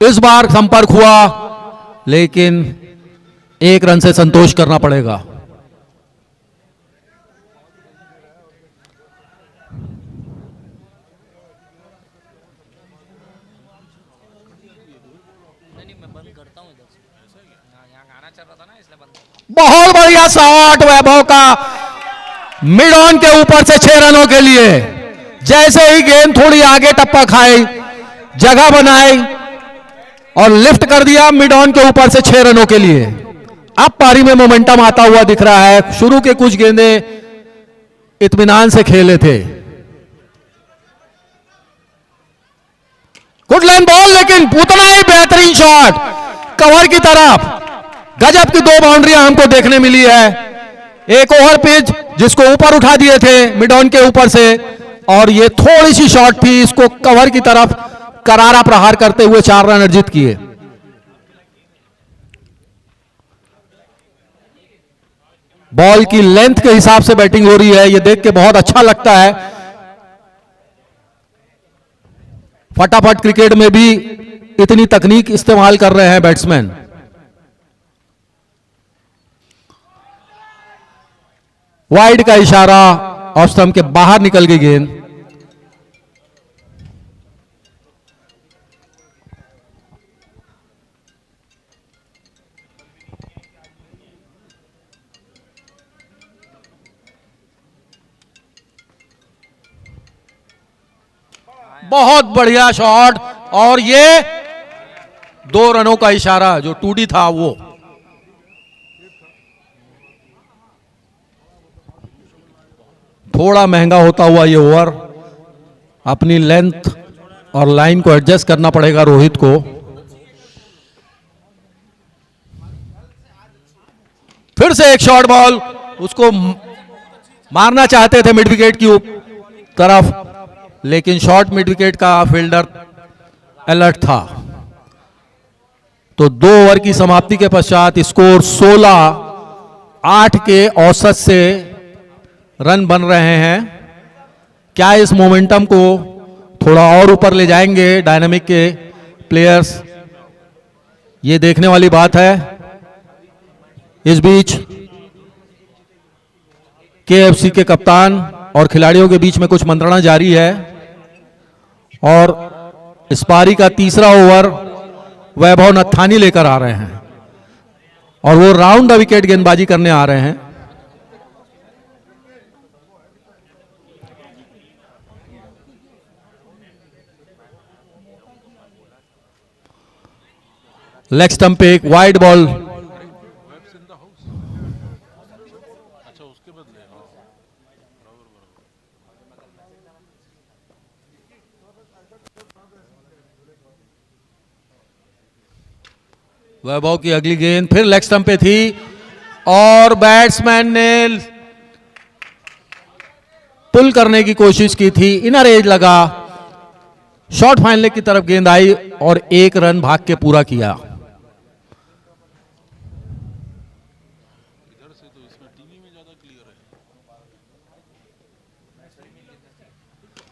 इस बार संपर्क हुआ, लेकिन एक रन से संतोष करना पड़ेगा। बहुत बढ़िया शॉट वैभव का मिड ऑन के ऊपर से 6 रनों के लिए। जैसे ही गेंद थोड़ी आगे टप्पा खाई, जगह बनाई और लिफ्ट कर दिया मिड ऑन के ऊपर से 6 रनों के लिए। अब पारी में मोमेंटम आता हुआ दिख रहा है। शुरू के कुछ गेंदें इत्मीनान से खेले थे। गुड लाइन बॉल, लेकिन उतना ही बेहतरीन शॉट कवर की तरफ। गजब की 2 बाउंड्रियां हमको देखने मिली है। एक ओवर पिच जिसको ऊपर उठा दिए थे मिड ऑन के ऊपर से, और ये थोड़ी सी शॉट थी, इसको कवर की तरफ करारा प्रहार करते हुए 4 रन अर्जित किए। बॉल की लेंथ के हिसाब से बैटिंग हो रही है, ये देख के बहुत अच्छा लगता है। फटाफट क्रिकेट में भी इतनी तकनीक इस्तेमाल कर रहे हैं बैट्समैन। वाइड का इशारा, ऑफ स्टंप के बाहर निकल गई गेंद। बहुत बढ़िया शॉट, और ये 2 रनों का इशारा जो टूडी था वो। थोड़ा महंगा होता हुआ ये ओवर। अपनी लेंथ और लाइन को एडजस्ट करना पड़ेगा रोहित को। फिर से एक शॉर्ट बॉल, उसको मारना चाहते थे मिड विकेट की तरफ, लेकिन शॉर्ट मिड विकेट का फील्डर अलर्ट था। तो 2 ओवर की समाप्ति के पश्चात स्कोर 16-8 के औसत से रन बन रहे हैं। क्या इस मोमेंटम को थोड़ा और ऊपर ले जाएंगे डायनामिक के प्लेयर्स, ये देखने वाली बात है। इस बीच केएफसी के कप्तान और खिलाड़ियों के बीच में कुछ मंत्रणा जारी है, और इस पारी का तीसरा ओवर वैभव नत्थानी लेकर आ रहे हैं, और वो राउंड द विकेट गेंदबाजी करने आ रहे हैं। लेग स्टंप पे एक वाइड बॉल, वैभव की अगली गेंद फिर लेग स्टंप पे थी, और बैट्समैन ने पुल करने की कोशिश की थी, इनर एज लगा, शॉर्ट फाइन लेग की तरफ गेंद आई और 1 रन भाग के पूरा किया।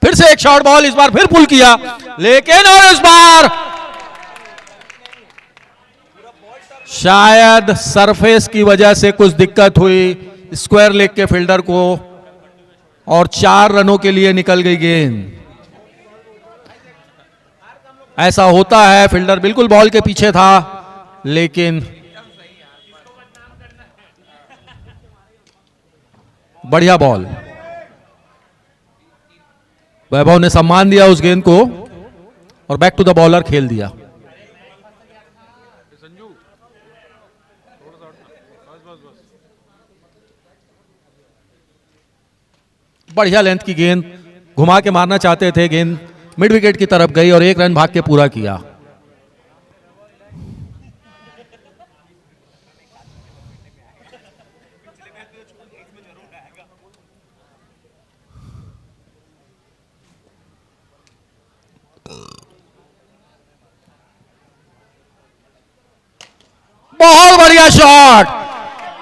फिर से एक शॉर्ट बॉल, इस बार फिर पुल किया, लेकिन और इस बार शायद सरफेस की वजह से कुछ दिक्कत हुई स्क्वायर लेग के फील्डर को, और 4 रनों के लिए निकल गई गेंद। ऐसा होता है, फील्डर बिल्कुल बॉल के पीछे था, लेकिन बढ़िया बॉल। वैभव ने सम्मान दिया उस गेंद को और बैक टू द बॉलर खेल दिया। बढ़िया लेंथ की गेंद, घुमा के मारना चाहते थे, गेंद मिड विकेट की तरफ गई और 1 रन भाग के पूरा किया। बहुत बढ़िया शॉट,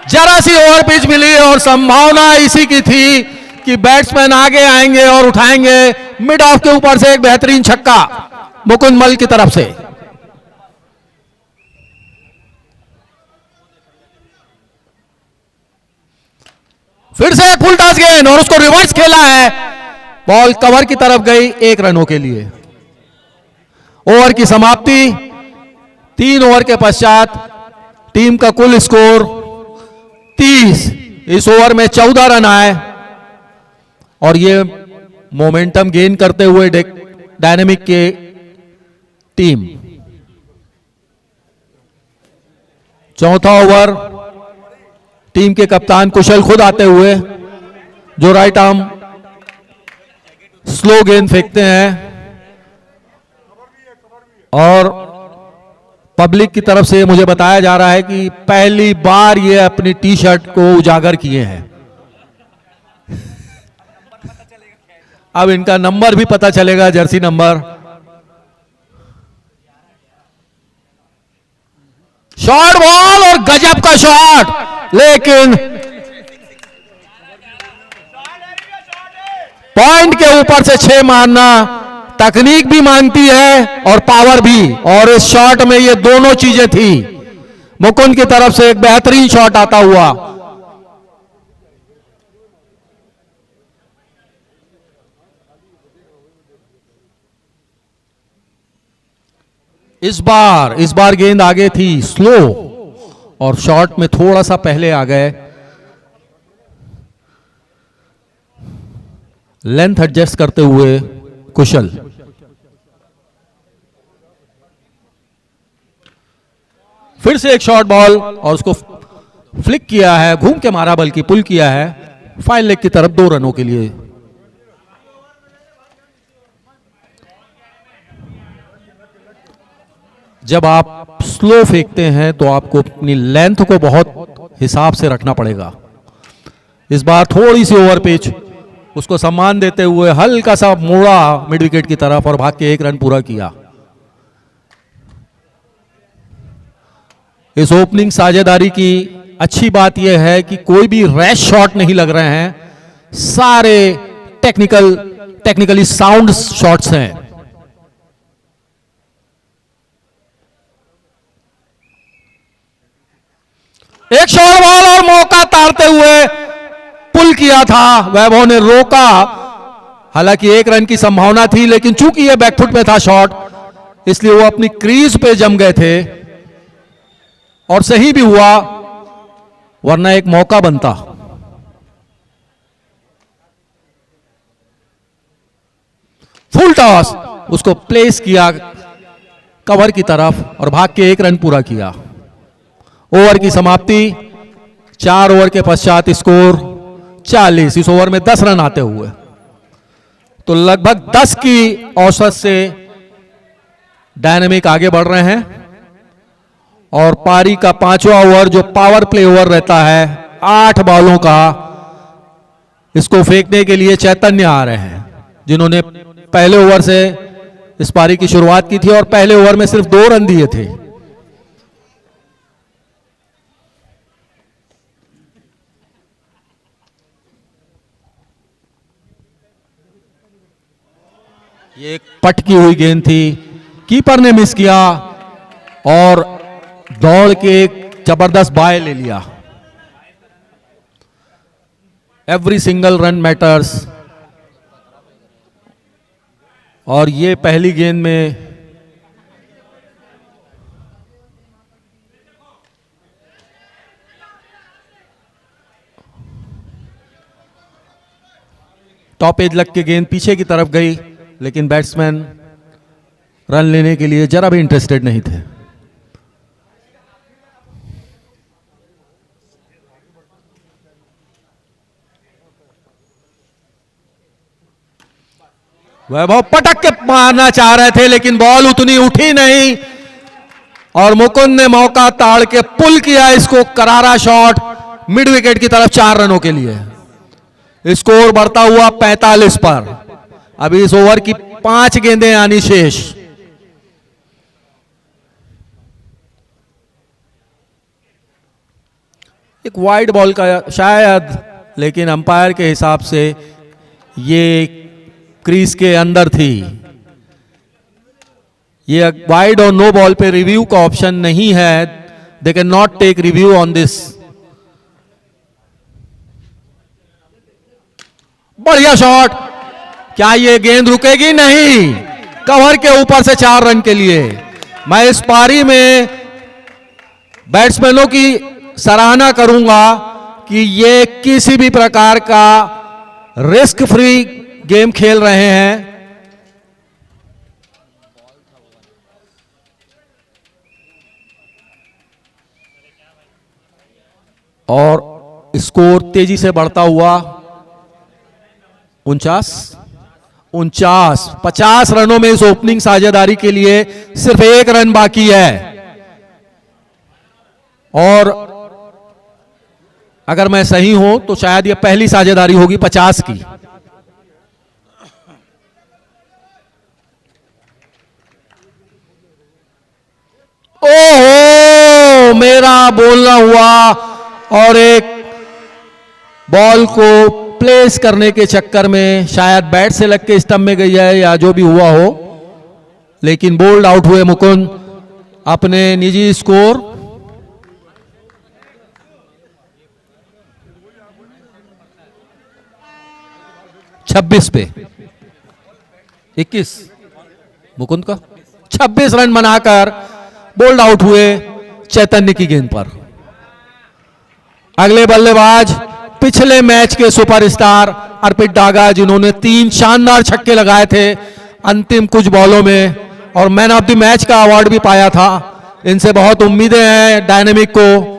जरा सी ओवर पिच मिली और संभावना इसी की थी कि बैट्समैन आगे आएंगे और उठाएंगे। मिड ऑफ के ऊपर से एक बेहतरीन छक्का मुकुंद मल की तरफ से। फिर से एक फुल टॉस गेंद और उसको रिवर्स खेला है, बॉल कवर की तरफ गई, 1 रनों के लिए। ओवर की समाप्ति। 3 ओवर के पश्चात टीम का कुल स्कोर 30। इस ओवर में 14 रन आए और ये मोमेंटम गेन करते हुए डायनेमिक के टीम। चौथा ओवर टीम के कप्तान कुशल खुद आते हुए, जो राइट आर्म स्लो गेंद फेंकते हैं और पब्लिक की तरफ से मुझे बताया जा रहा है कि पहली बार ये अपनी टी शर्ट को उजागर किए हैं। अब इनका नंबर भी पता चलेगा, जर्सी नंबर। शॉर्ट बॉल और गजब का शॉट, लेकिन पॉइंट के ऊपर से 6 मारना तकनीक भी मांगती है और पावर भी, और इस शॉट में ये दोनों चीजें थी। मुकुंद की तरफ से एक बेहतरीन शॉट आता हुआ। इस बार गेंद आगे थी, स्लो, और शॉट में थोड़ा सा पहले आ गए। लेंथ एडजस्ट करते हुए कुशल। फिर से एक शॉर्ट बॉल और उसको फ्लिक किया है, घूम के मारा, बल्कि पुल किया है फाइन लेग की तरफ, 2 रनों के लिए। जब आप स्लो फेंकते हैं तो आपको अपनी लेंथ को बहुत हिसाब से रखना पड़ेगा। इस बार थोड़ी सी ओवर पिच, उसको सम्मान देते हुए हल्का सा मोड़ा मिड विकेट की तरफ और भाग के 1 रन पूरा किया। इस ओपनिंग साझेदारी की अच्छी बात यह है कि कोई भी रैश शॉट नहीं लग रहे हैं, सारे टेक्निकली साउंड शॉट्स हैं। एक शॉर्ट बॉल और मौका तारते हुए पुल किया था, वैभव ने रोका। हालांकि 1 रन की संभावना थी, लेकिन चूंकि यह बैकफुट पे था शॉट, इसलिए वो अपनी क्रीज पे जम गए थे और सही भी हुआ, वरना एक मौका बनता। फुल टॉस, उसको प्लेस किया कवर की तरफ और भाग के 1 रन पूरा किया। ओवर की समाप्ति। 4 ओवर के पश्चात स्कोर 40। इस ओवर में 10 रन आते हुए तो लगभग 10 की औसत से डायनेमिक आगे बढ़ रहे हैं। और पारी का 5वां ओवर, जो पावर प्ले ओवर रहता है 8 बॉलों का, इसको फेंकने के लिए चैतन्य आ रहे हैं, जिन्होंने पहले ओवर से इस पारी की शुरुआत की थी और पहले ओवर में सिर्फ 2 रन दिए थे। ये एक पटकी हुई गेंद थी, कीपर ने मिस किया और दौड़ के एक जबरदस्त बाय ले लिया। Every single run matters. और ये पहली गेंद में टॉप एज लग के गेंद पीछे की तरफ गई, लेकिन बैट्समैन रन लेने के लिए जरा भी इंटरेस्टेड नहीं थे। वैभव पटक के मारना चाह रहे थे, लेकिन बॉल उतनी उठी नहीं और मुकुंद ने मौका ताड़ के पुल किया इसको, करारा शॉट मिड विकेट की तरफ 4 रनों के लिए। स्कोर बढ़ता हुआ 45 पर। अभी इस ओवर की 5 गेंदें आनी शेष। एक वाइड बॉल का शायद, लेकिन अंपायर के हिसाब से ये क्रीज के अंदर थी। ये वाइड और नो बॉल पे रिव्यू का ऑप्शन नहीं है। They can not take review on this. बढ़िया शॉट। क्या ये गेंद रुकेगी? नहीं, कवर के ऊपर से 4 रन के लिए। मैं इस पारी में बैट्समैनों की सराहना करूंगा कि ये किसी भी प्रकार का रिस्क फ्री गेम खेल रहे हैं। और स्कोर तेजी से बढ़ता हुआ 50 रनों में इस ओपनिंग साझेदारी के लिए सिर्फ 1 रन बाकी है। और अगर मैं सही हूं तो शायद यह पहली साझेदारी होगी 50 की। ओहो, मेरा बोलना हुआ और एक बॉल को प्लेस करने के चक्कर में शायद बैट से लग के स्टंप में गई है या जो भी हुआ हो, लेकिन बोल्ड आउट हुए मुकुंद अपने निजी स्कोर 26 पे 21 मुकुंद का 26 रन बनाकर बोल्ड आउट हुए चैतन्य की गेंद पर। अगले बल्लेबाज पिछले मैच के सुपरस्टार अर्पित डागा, जिन्होंने 3 शानदार छक्के लगाए थे अंतिम कुछ बॉलों में और मैन ऑफ द मैच का अवार्ड भी पाया था। इनसे बहुत उम्मीदें हैं डायनेमिक को।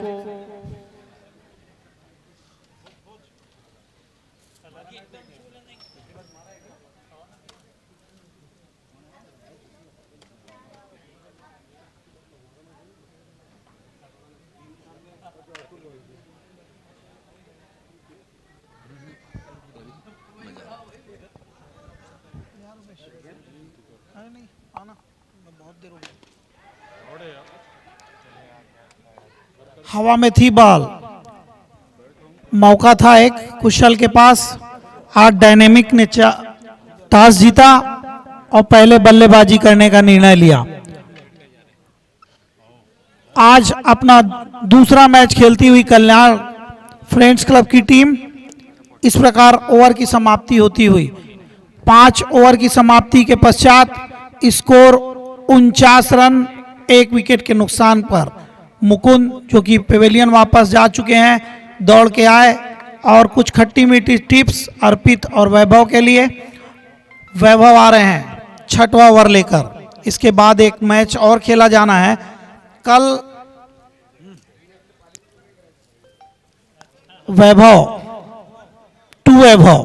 हवा में थी बॉल, मौका था एक कुशल के पास। आज डायनेमिक ने टॉस जीता और पहले बल्लेबाजी करने का निर्णय लिया। आज अपना दूसरा मैच खेलती हुई कल्याण फ्रेंड्स क्लब की टीम इस प्रकार ओवर की समाप्ति होती हुई 5 ओवर की समाप्ति के पश्चात स्कोर 49 रन 1 विकेट के नुकसान पर मुकुंद, जो कि पेवेलियन वापस जा चुके हैं, दौड़ के आए और कुछ खट्टी मीठी टिप्स अर्पित और वैभव के लिए। वैभव आ रहे हैं 6वां ओवर लेकर। इसके बाद एक मैच और खेला जाना है कल। वैभव टू वैभव,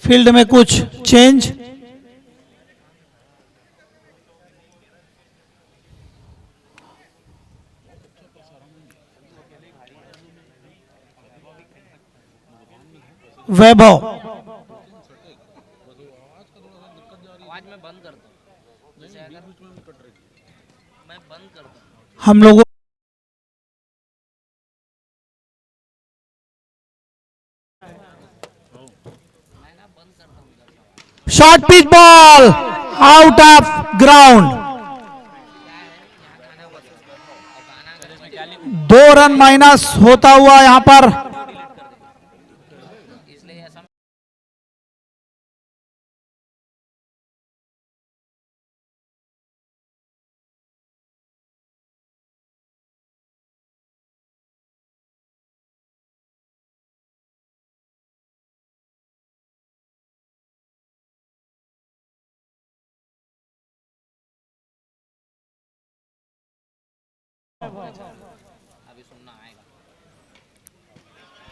फील्ड में कुछ चेंज। वैभव हम लोगों short pitch ball out of ground. 2 run minus होता हुआ यहां पर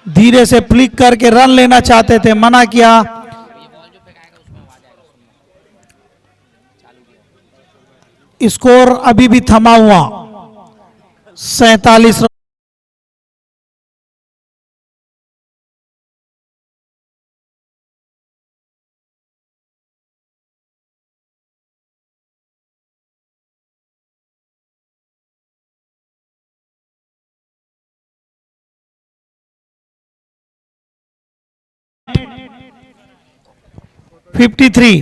धीरे से फ्लिक करके रन लेना चाहते थे, मना किया। स्कोर अभी भी थमा हुआ 47 रन। Fifty three.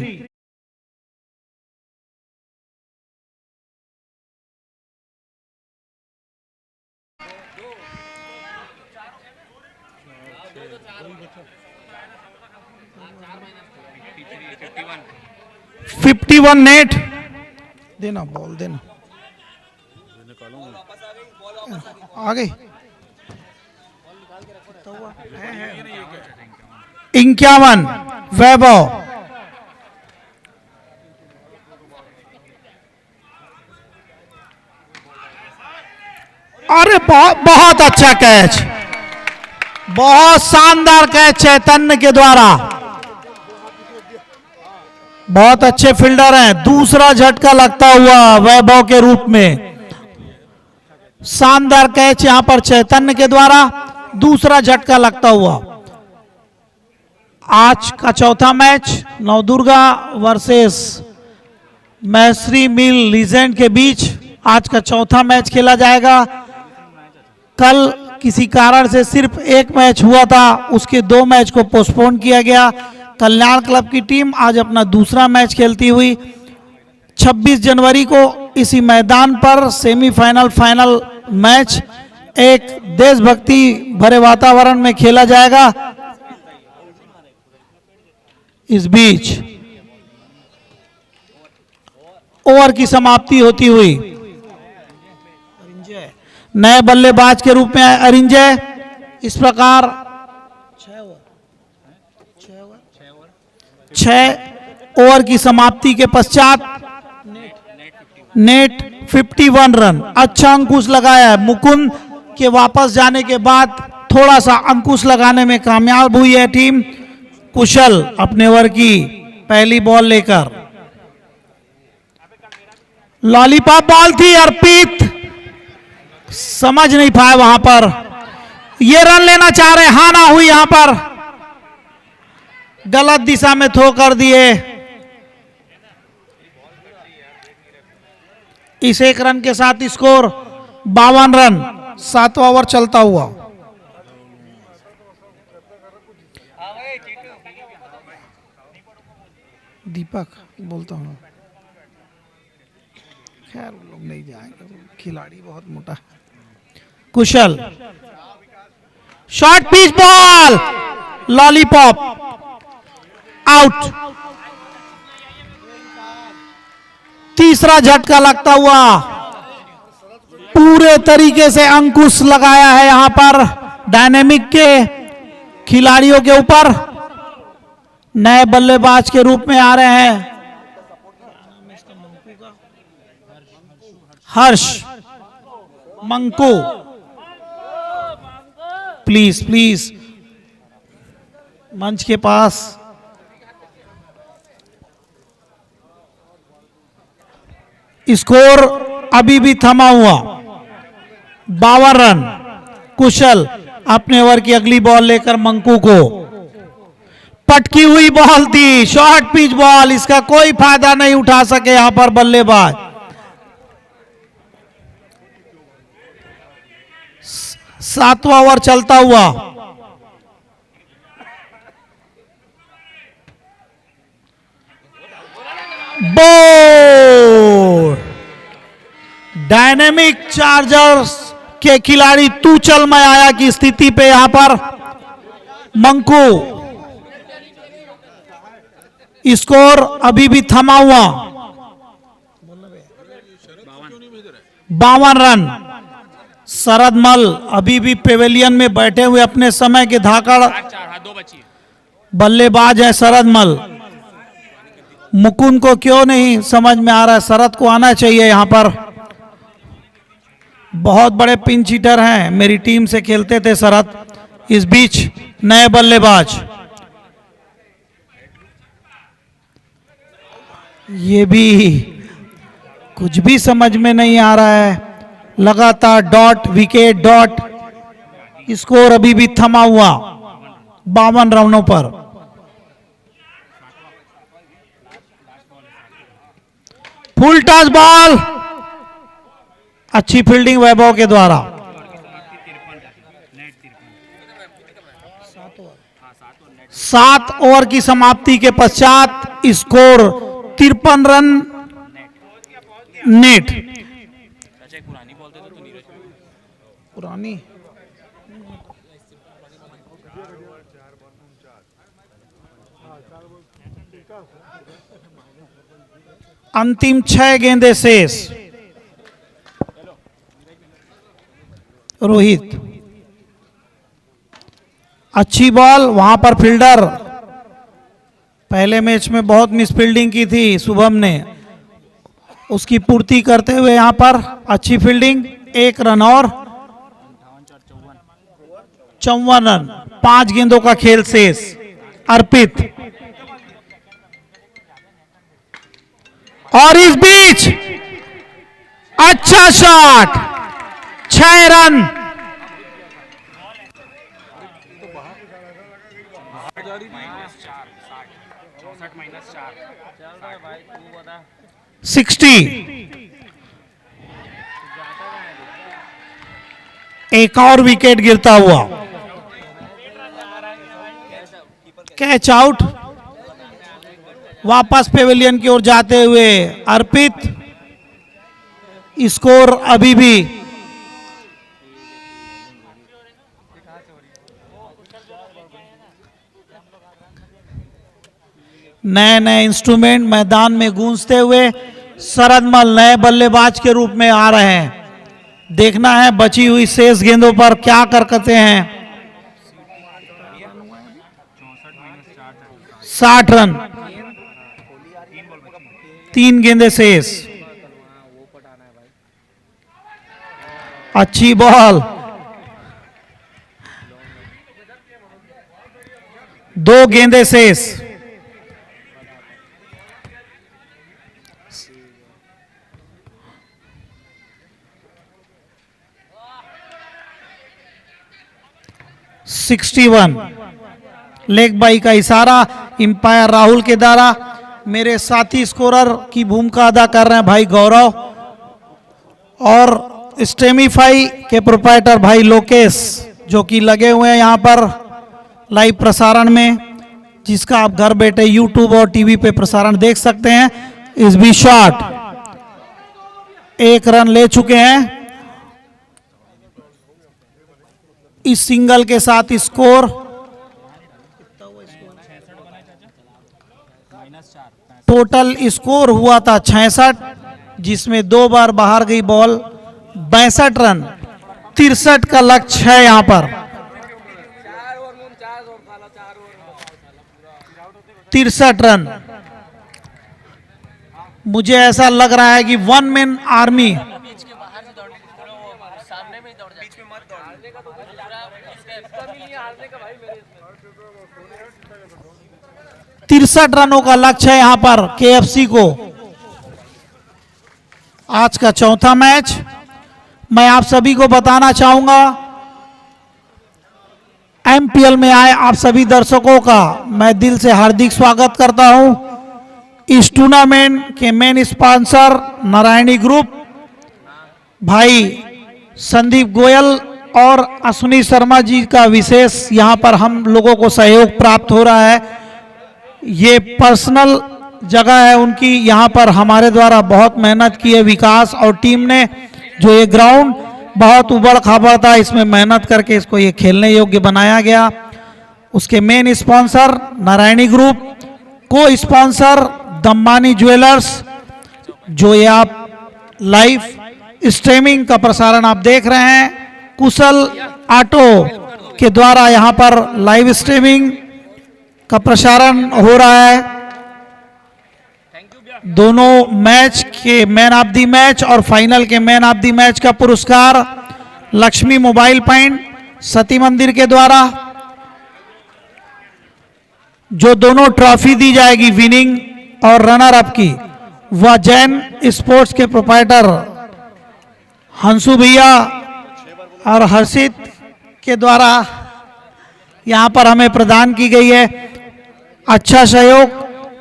51 नेट देना, बॉल देना, आ गई 51 वैभव। अरे बहुत अच्छा कैच, बहुत शानदार कैच चैतन्य के द्वारा। बहुत अच्छे फील्डर हैं। दूसरा झटका लगता हुआ वैभव के रूप में। शानदार कैच यहां पर चैतन्य के द्वारा, दूसरा झटका लगता हुआ। आज का चौथा मैच नवदुर्गा वर्सेस मैसरी मिल लीजेंड के बीच आज का चौथा मैच खेला जाएगा। कल किसी कारण से सिर्फ एक मैच हुआ था, उसके 2 मैच को पोस्टपोन किया गया। कल्याण क्लब की टीम आज अपना दूसरा मैच खेलती हुई 26 जनवरी को इसी मैदान पर सेमीफाइनल फाइनल मैच एक देशभक्ति भरे वातावरण में खेला जाएगा। इस बीच ओवर की समाप्ति होती हुई नए बल्लेबाज के रूप में अरिंजय। इस प्रकार 6 ओवर की समाप्ति के पश्चात नेट 51 रन। अच्छा अंकुश लगाया है। मुकुंद के वापस जाने के बाद थोड़ा सा अंकुश लगाने में कामयाब हुई है टीम। कुशल अपने ओवर की पहली बॉल लेकर, लॉलीपॉप बॉल थी, अर्पित समझ नहीं पाए वहां पर। ये रन लेना चाह रहे, हां ना हुई, यहां पर गलत दिशा में थ्रो कर दिए। इस 1 रन के साथ स्कोर 52 रन। 7वां ओवर चलता हुआ। दीपक बोलता हूं, खैर लोग नहीं जाएंगे, खिलाड़ी बहुत मोटा है। Kushal short pitch ball, lollipop out. तीसरा झटका लगता हुआ, पूरे तरीके से अंकुश लगाया है यहां पर डायनेमिक के खिलाड़ियों के ऊपर। नए बल्लेबाज के रूप में आ रहे हैं हर्ष मंको। प्लीज प्लीज मंच के पास। स्कोर अभी भी थमा हुआ, 52 रन। कुशल अपने ओवर की अगली बॉल लेकर मंकू को, पटकी हुई बॉल थी, शॉर्ट पिच बॉल, इसका कोई फायदा नहीं उठा सके यहां पर बल्लेबाज। 7वां ओवर चलता हुआ। बोल्ड डायनेमिक चार्जर्स के खिलाड़ी तूचल माया की स्थिति पे यहां पर मंकू। स्कोर अभी भी थमा हुआ, 52 रन। शरद मल अभी भी पेवेलियन में बैठे हुए अपने समय के धाकड़ बल्लेबाज है शरद मल। मुकुंद को क्यों नहीं समझ में आ रहा है, शरद को आना चाहिए यहां पर। बहुत बड़े पिंच हिटर हैं, मेरी टीम से खेलते थे शरद। इस बीच नए बल्लेबाज, ये भी कुछ भी समझ में नहीं आ रहा है। लगातार डॉट विकेट डॉट, स्कोर अभी भी थमा हुआ 52 रनों पर। फुल टॉस बॉल, अच्छी फील्डिंग वैभव के द्वारा। 7 ओवर की समाप्ति के पश्चात स्कोर 53 रन नेट। पुरानी अंतिम 6 गेंदें शेष। रोहित, अच्छी बॉल, वहां पर फील्डर, पहले मैच में बहुत मिस फील्डिंग की थी शुभम ने, उसकी पूर्ति करते हुए यहां पर अच्छी फील्डिंग। 1 रन और 54 रन, 5 गेंदों का खेल शेष। अर्पित, और इस बीच अच्छा शॉट, 6 रन। -60। एक और विकेट गिरता हुआ, कैच आउट। वापस पेविलियन की ओर जाते हुए अर्पित, स्कोर अभी भी नए नए इंस्ट्रूमेंट मैदान में गूंजते हुए शरदमल नए बल्लेबाज के रूप में आ रहे हैं। देखना है बची हुई शेष गेंदों पर क्या करते हैं। 60 रन, 3 गेंदें शेष। अच्छी बॉल, 2 गेंदें शेष। (61) लेग बाई का इशारा अंपायर राहुल के द्वारा। मेरे साथी स्कोरर की भूमिका अदा कर रहे हैं भाई गौरव, और स्टेमीफाई के प्रोप्राइटर भाई लोकेश, जो कि लगे हुए हैं यहां पर लाइव प्रसारण में, जिसका आप घर बैठे यूट्यूब और टीवी पे प्रसारण देख सकते हैं। इस भी शॉट, 1 रन ले चुके हैं। इस सिंगल के साथ स्कोर टोटल स्कोर हुआ था 66, जिसमें 2 बार बाहर गई बॉल। 62 रन, 63 का लक्ष्य है यहां पर। 63 रन। मुझे ऐसा लग रहा है कि 1 मैन आर्मी 63 रनों का लक्ष्य है यहां पर केएफसी को। आज का चौथा मैच, मैं आप सभी को बताना चाहूंगा, एमपीएल में आए आप सभी दर्शकों का मैं दिल से हार्दिक स्वागत करता हूं। इस टूर्नामेंट के मेन स्पॉन्सर नारायणी ग्रुप, भाई संदीप गोयल और अश्विनी शर्मा जी का विशेष यहां पर हम लोगों को सहयोग प्राप्त हो रहा है। ये पर्सनल जगह है उनकी, यहाँ पर हमारे द्वारा बहुत मेहनत की है विकास और टीम ने। जो ये ग्राउंड बहुत उबड़ खाबड़ था, इसमें मेहनत करके इसको ये खेलने योग्य बनाया गया। उसके मेन स्पॉन्सर नारायणी ग्रुप, को स्पॉन्सर दम्बानी ज्वेलर्स, जो ये आप लाइव स्ट्रीमिंग का प्रसारण आप देख रहे हैं। कुशल ऑटो के द्वारा यहाँ पर लाइव स्ट्रीमिंग का प्रसारण हो रहा है। दोनों मैच के मैन ऑफ द मैच और फाइनल के मैन ऑफ द मैच का पुरस्कार लक्ष्मी मोबाइल पॉइंट सती मंदिर के द्वारा, जो दोनों ट्रॉफी दी जाएगी विनिंग और रनर अप की, वह जैन स्पोर्ट्स के प्रोप्राइटर हंसू भैया और हर्षित के द्वारा यहां पर हमें प्रदान की गई है। अच्छा सहयोग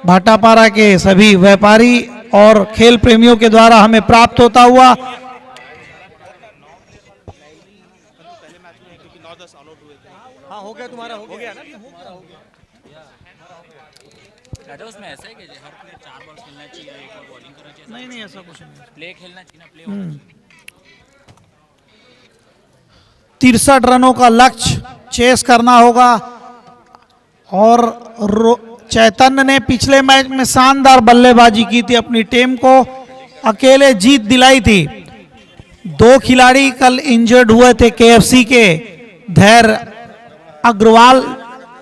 भाटापारा के सभी व्यापारी और खेल प्रेमियों के द्वारा हमें प्राप्त होता हुआ। हाँ हो गया तुम्हारा, हो गया ना। उसमें ऐसा है कि हर प्लेयर 4 बॉल्स खेलना चाहिए, एक और बॉलिंग करना चाहिए। नहीं नहीं ऐसा कुछ नहीं, प्ले खेलना चाहिए ना, प्ले। 63 रनों का लक्ष्य चेस करना होगा और चैतन्य ने पिछले मैच में शानदार बल्लेबाजी की थी, अपनी टीम को अकेले जीत दिलाई थी। दो खिलाड़ी कल इंजर्ड हुए थे केएफसी के, धैर्य अग्रवाल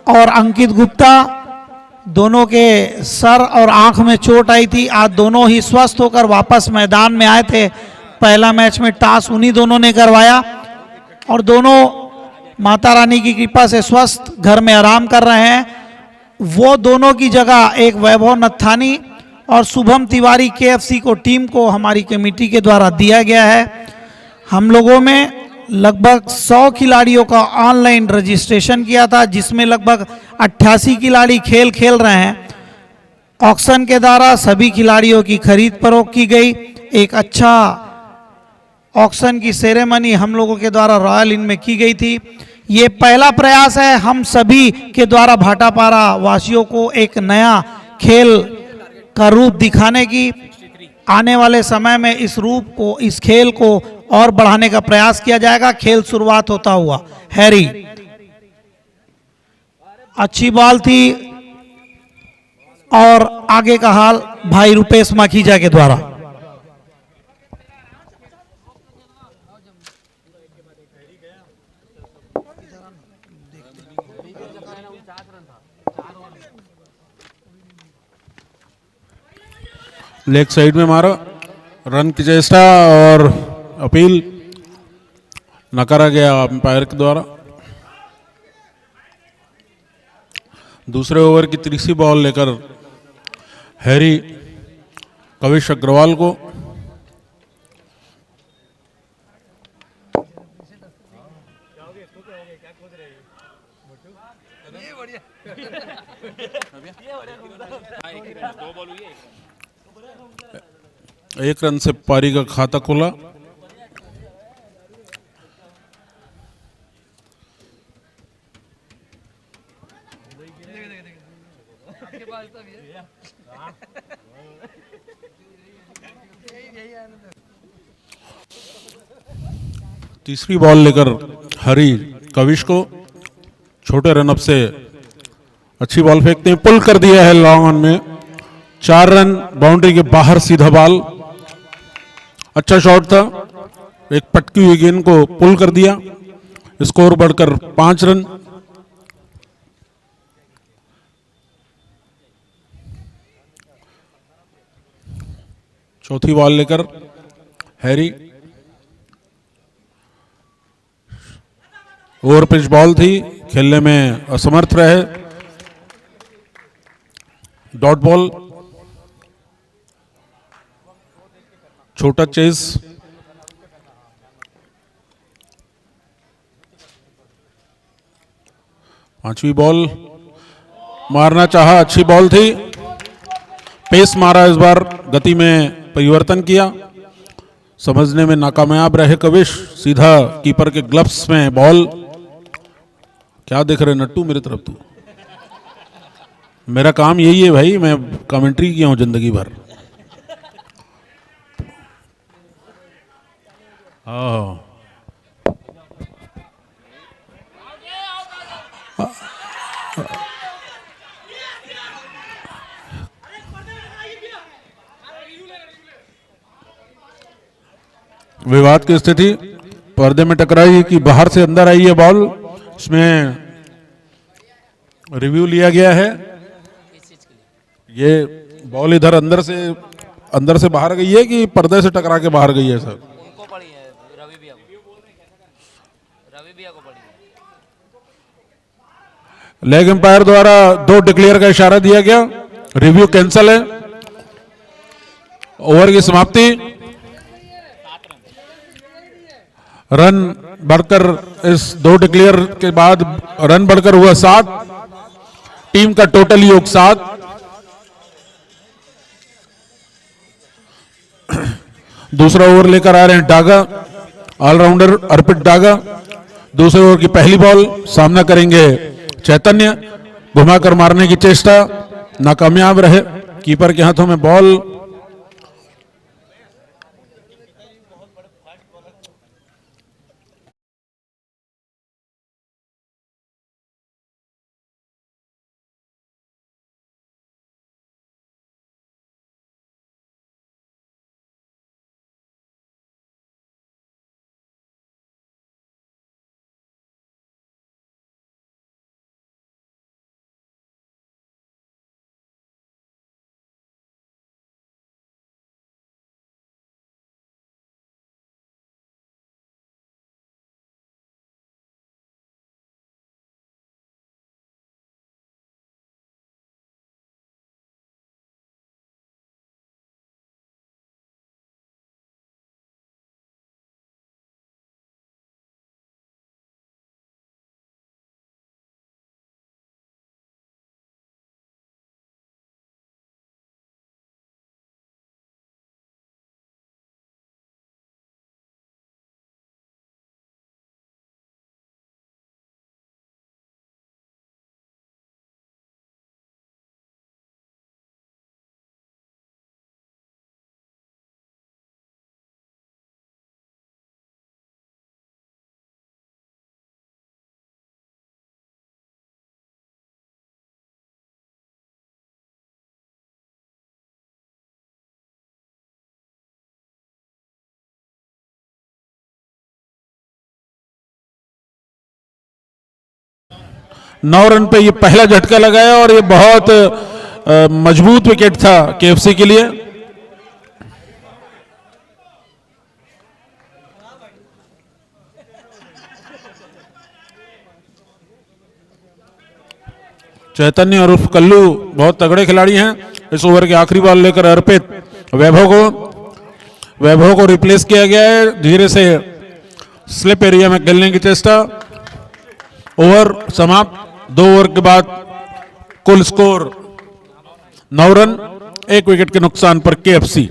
और अंकित गुप्ता, दोनों के सर और आंख में चोट आई थी। आज दोनों ही स्वस्थ होकर वापस मैदान में आए थे। पहला मैच में टॉस उन्हीं दोनों ने करवाया और दोनों माता रानी की कृपा से स्वस्थ घर में आराम कर रहे हैं। वो दोनों की जगह एक वैभव नत्थानी और शुभम तिवारी केएफसी को टीम को हमारी कमेटी के द्वारा दिया गया है। हम लोगों में लगभग 100 खिलाड़ियों का ऑनलाइन रजिस्ट्रेशन किया था, जिसमें लगभग 88 खिलाड़ी खेल रहे हैं। ऑक्शन के द्वारा सभी खिलाड़ियों की खरीद फरोख्त की गई। एक अच्छा ऑक्शन की सेरेमनी हम लोगों के द्वारा रॉयल इन में की गई थी। ये पहला प्रयास है हम सभी के द्वारा भाटापारा वासियों को एक नया खेल का रूप दिखाने की। आने वाले समय में इस रूप को, इस खेल को और बढ़ाने का प्रयास किया जाएगा। खेल शुरुआत होता हुआ हैरी, अच्छी बॉल थी और आगे का हाल भाई रुपेश माखीजा के द्वारा। लेग साइड में मारा, रन की चेष्टा और अपील नकारा गया अंपायर के द्वारा। दूसरे ओवर की तीसरी बॉल लेकर हैरी कविश अग्रवाल को एक रन से पारी का खाता खोला। तीसरी बॉल लेकर हरी कविश को छोटे रनअप से अच्छी बॉल फेंकते हैं, पुल कर दिया है लॉन्ग ऑन में। 4 रन, बाउंड्री के बाहर सीधा बॉल, अच्छा शॉट था, एक पटकी हुई गेंद को पुल कर दिया। स्कोर बढ़कर 5 रन। चौथी बॉल लेकर हैरी, ओवर पिच बॉल थी, खेलने में असमर्थ रहे, डॉट बॉल, छोटा चेस। पांचवी बॉल मारना चाहा, अच्छी बॉल थी, पेस मारा, इस बार गति में परिवर्तन किया, समझने में नाकामयाब रहे कविश। सीधा कीपर के ग्लव्स में बॉल। क्या देख रहे नट्टू मेरी तरफ? तू, मेरा काम यही है भाई, मैं कमेंट्री किया हूं जिंदगी भर। हाँ, विवाद की स्थिति, पर्दे में टकराई कि बाहर से अंदर आई है बॉल, इसमें रिव्यू लिया गया है। ये बॉल इधर अंदर से बाहर गई है कि पर्दे से टकरा के बाहर गई है सर? उनको पड़ी है, रवि भैया को पड़ी है। लेग एम्पायर द्वारा 2 डिक्लेयर का इशारा दिया गया, रिव्यू कैंसल है। ओवर की समाप्ति, रन बढ़कर इस 2 डिक्लेयर के बाद रन बढ़कर हुआ 7, टीम का टोटल योग 7। दूसरा ओवर लेकर आ रहे हैं डागा, ऑलराउंडर अर्पित डागा। दूसरे ओवर की पहली बॉल, सामना करेंगे चैतन्य, घुमाकर मारने की चेष्टा नाकामयाब रहे, कीपर के हाथों में बॉल। 9 रन पे ये पहला झटका लगाया और ये बहुत मजबूत विकेट था केएफसी के लिए। चैतन्य और उर्फ कल्लू बहुत तगड़े खिलाड़ी हैं। इस ओवर के आखिरी बॉल लेकर अर्पित वैभव को रिप्लेस किया गया है। धीरे से स्लिप एरिया में खेलने की चेष्टा। ओवर समाप्त। 2 ओवर के बाद कुल स्कोर 9 रन, 1 विकेट के नुकसान पर केएफसी।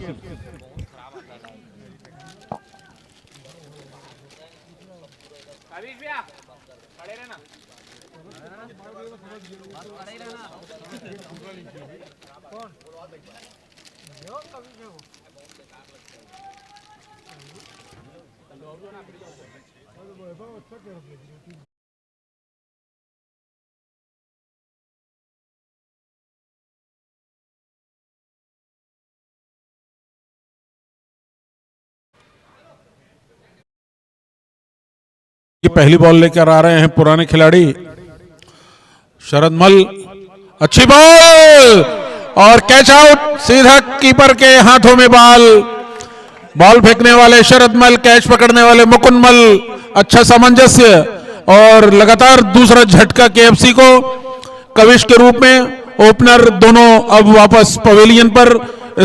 पहली बॉल लेकर आ रहे हैं पुराने खिलाड़ी शरद मल। अच्छी बॉल और कैच आउट, सीधा कीपर के हाथों में बॉल फेंकने वाले शरद मल, कैच पकड़ने वाले मुकुंद मल। अच्छा सामंजस्य और लगातार दूसरा झटका केएफसी को। कविश के रूप में ओपनर दोनों अब वापस पवेलियन पर।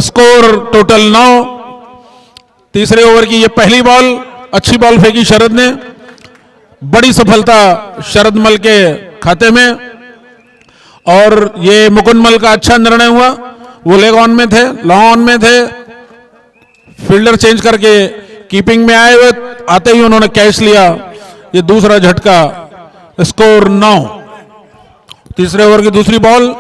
Score total 9। तीसरे ओवर की यह पहली बॉल, अच्छी बॉल फेंकी शरद ने। बड़ी सफलता शरद मल के खाते में और ये मुकुंद मल का अच्छा निर्णय हुआ। वो लेग ऑन में थे, लॉन्ग ऑन में थे, फील्डर चेंज करके कीपिंग में आए हुए, आते ही उन्होंने कैच लिया। ये दूसरा झटका। स्कोर 9। तीसरे ओवर की दूसरी बॉल।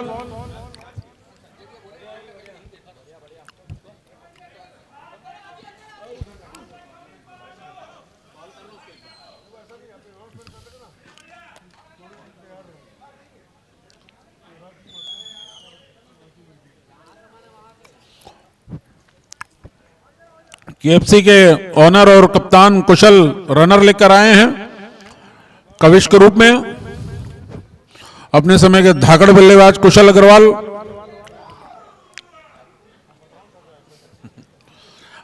केएफसी के ओनर और कप्तान कुशल रनर लेकर आए हैं कविश के रूप में। अपने समय के धाकड़ बल्लेबाज कुशल अग्रवाल।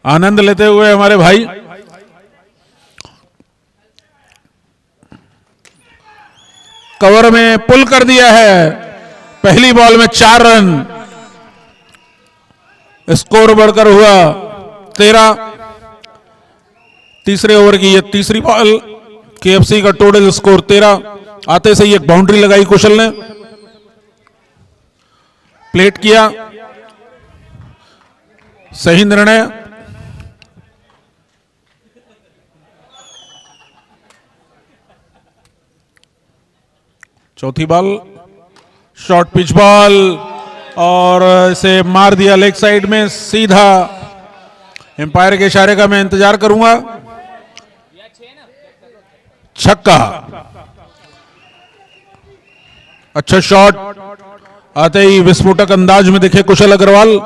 आनंद लेते हुए हमारे भाई। कवर में पुल कर दिया है। पहली बॉल में 4 रन। स्कोर बढ़कर हुआ 13। तीसरे ओवर की यह तीसरी बॉल। केएफसी का टोटल स्कोर 13। आते से ही एक बाउंड्री लगाई कुशल ने, प्लेट किया। सही निर्णय। चौथी बॉल, शॉर्ट पिच बॉल और इसे मार दिया लेग साइड में सीधा। एम्पायर के इशारे का मैं इंतजार करूंगा। छक्का। अच्छा शॉट। आते ही विस्फोटक अंदाज में दिखे कुशल अग्रवाल।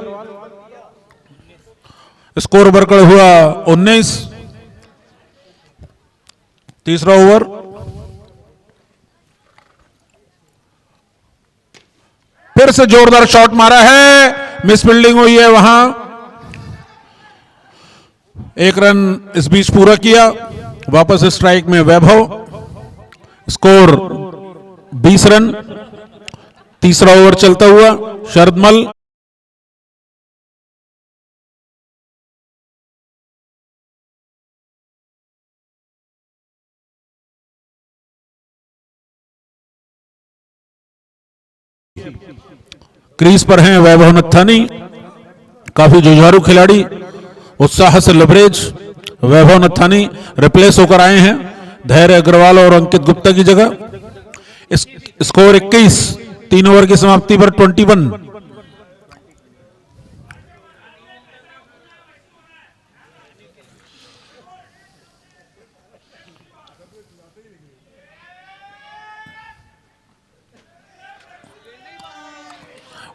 स्कोर बढ़कर हुआ 19। तीसरा ओवर। फिर से जोरदार शॉट मारा है, मिस फील्डिंग हुई है वहां। 1 रन इस बीच पूरा किया। वापस स्ट्राइक में वैभव। Score 20 run. तीसरा ओवर चलता हुआ शरद मल। क्रीज पर हैं वैभव नत्थानी, काफी जुझारू खिलाड़ी। उत्साह से लबरेज। वैभव नत्थानी रिप्लेस होकर आए हैं धैर्य अग्रवाल और अंकित गुप्ता की जगह। स्कोर 21। 3 ओवर की समाप्ति पर 21।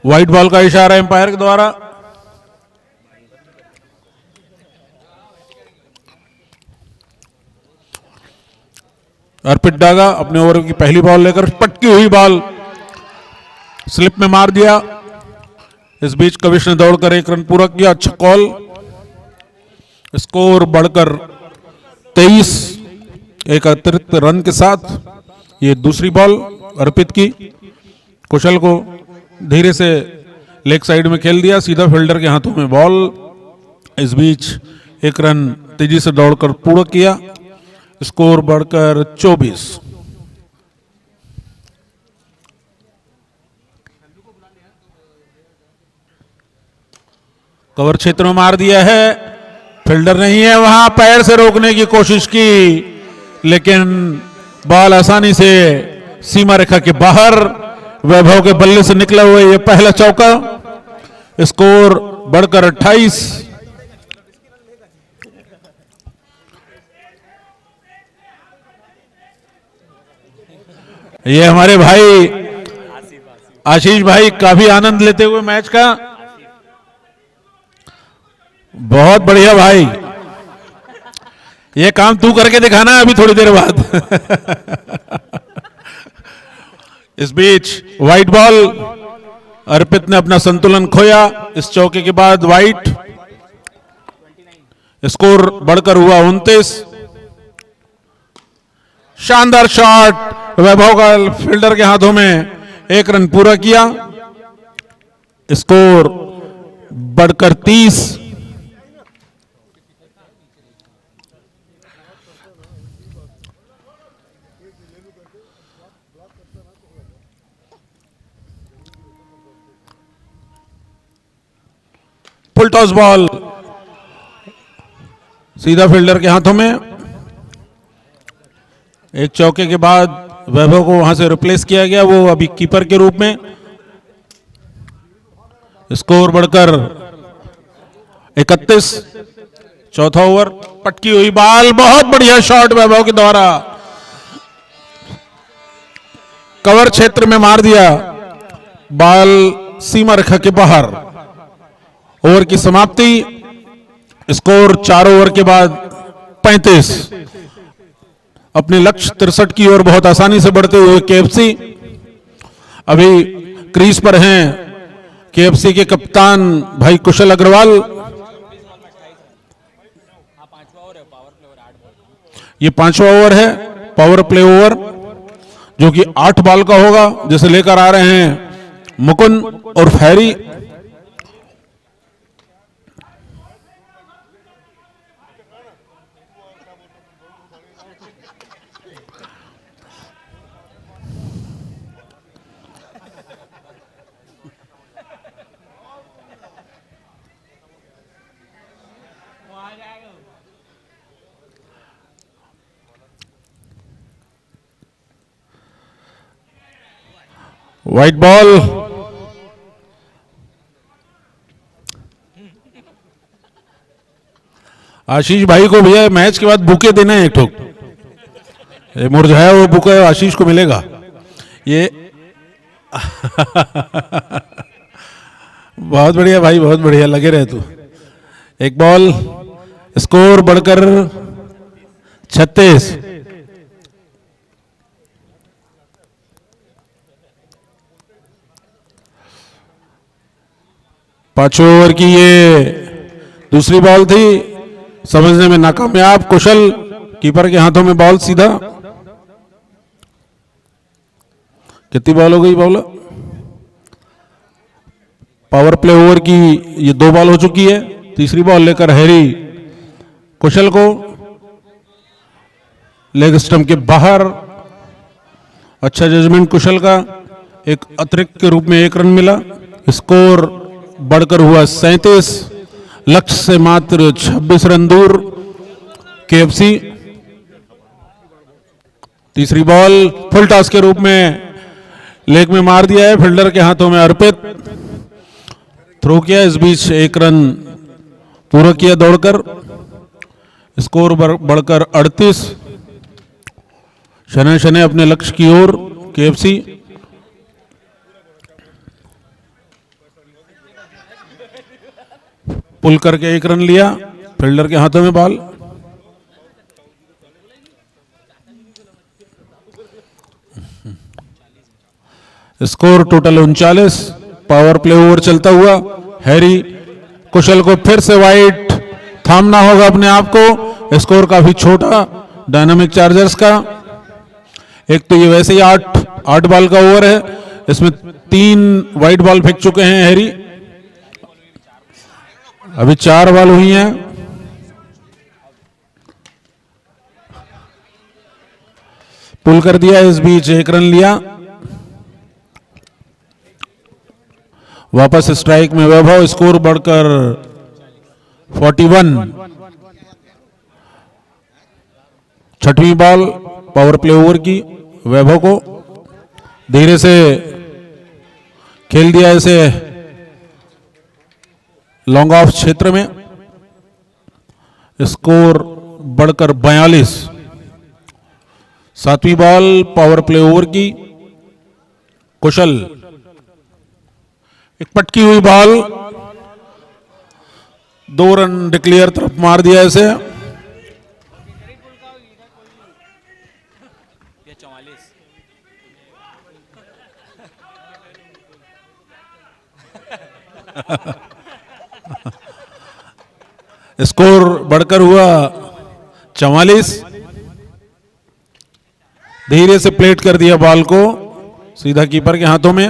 व्हाइट बॉल का इशारा एम्पायर के द्वारा। अर्पित डागा अपने ओवर की पहली बॉल लेकर पटकी हुई बॉल स्लिप में मार दिया। इस बीच कविश ने दौड़कर 1 रन पूरा किया। अच्छा कॉल। स्कोर बढ़कर 23 एक अतिरिक्त रन के साथ। ये दूसरी बॉल अर्पित की। कुशल को धीरे से लेग साइड में खेल दिया, सीधा फील्डर के हाथों में बॉल। इस बीच 1 रन तेजी से दौड़कर पूरा किया। स्कोर बढ़कर 24। कवर क्षेत्र में मार दिया है, फील्डर नहीं है वहां, पैर से रोकने की कोशिश की लेकिन बॉल आसानी से सीमा रेखा के बाहर वैभव के बल्ले से निकला हुआ ये पहला चौका। स्कोर बढ़कर 28। ये हमारे भाई आशीष भाई काफी आनंद लेते हुए मैच का। बहुत बढ़िया भाई, ये काम तू करके दिखाना है अभी थोड़ी देर बाद। इस बीच वाइट बॉल, अर्पित ने अपना संतुलन खोया। इस चौके के बाद वाइट। स्कोर बढ़कर हुआ 29। शानदार शॉट वैभव का फील्डर के हाथों में, 1 रन पूरा किया। स्कोर बढ़कर 30। फुल टॉस बॉल सीधा फील्डर के हाथों में। एक चौके के बाद वैभव को वहां से रिप्लेस किया गया, वो अभी कीपर के रूप में। स्कोर बढ़कर 31। चौथा ओवर, पटकी हुई बॉल, बहुत बढ़िया शॉट वैभव के द्वारा, कवर क्षेत्र में मार दिया। बॉल सीमा रेखा के बाहर। ओवर की समाप्ति। स्कोर 4 ओवर के बाद 35। अपने लक्ष्य 63 की ओर बहुत आसानी से बढ़ते हुए केएफसी अभी क्रीज पर हैं। केएफसी के कप्तान भाई कुशल अग्रवाल। ये 5वां ओवर है, पावर प्ले ओवर, जो कि 8 बॉल का होगा, जिसे लेकर आ रहे हैं मुकुंद और फैरी। व्हाइट बॉल, आशीष भाई को भैया मैच के बाद बुके देना है एक ठोक। मुरझाया वो बुके आशीष को मिलेगा ये। बहुत बढ़िया भाई, बहुत बढ़िया, लगे रहे तू। एक बॉल। स्कोर बढ़कर 36। पांचवें ओवर की ये दूसरी बॉल थी, समझने में नाकामयाब कुशल। कीपर के हाथों में बॉल सीधा। कितनी बॉल हो गई बॉल? पावर प्ले ओवर की ये 2 बॉल हो चुकी है। तीसरी बॉल लेकर हैरी कुशल को लेग स्टंप के बाहर। अच्छा जजमेंट कुशल का। एक अतिरिक्त के रूप में 1 रन मिला। स्कोर बढ़कर हुआ 37। लक्ष्य से मात्र 26 रन दूर केएफसी। तीसरी बॉल फुल टॉस के रूप में लेग में मार दिया है, फील्डर के हाथों में अर्पित। थ्रो किया। इस बीच 1 रन पूरा किया दौड़कर। स्कोर बढ़कर 38। शनै शनै अपने लक्ष्य की ओर केएफसी। पुल करके 1 रन लिया, फील्डर के हाथों में ball. Score total 39। Power play over चलता हुआ हैरी कुशल को फिर से वाइट थामना होगा अपने आप को। स्कोर काफी छोटा डायनामिक चार्जर्स का। एक तो ये वैसे ही 8 बॉल का ओवर है, इसमें 3 वाइट बॉल फेंक चुके हैं हैरी। अभी 4 बॉल हुई हैं। पुल कर दिया, इस बीच 1 रन लिया। वापस स्ट्राइक में वैभव, स्कोर बढ़कर 41। 6वीं बॉल पावर प्ले ओवर की। वैभव को धीरे से खेल दिया इसे लॉन्ग ऑफ क्षेत्र में। स्कोर बढ़कर 42। 7वीं बॉल पावर प्ले ओवर की। कुशल, एक पटकी हुई बॉल, 2 रन डिक्लेयर तरफ मार दिया इसे। ये 44। स्कोर बढ़कर हुआ 44। धीरे से प्लेट कर दिया बॉल को सीधा कीपर के हाथों में।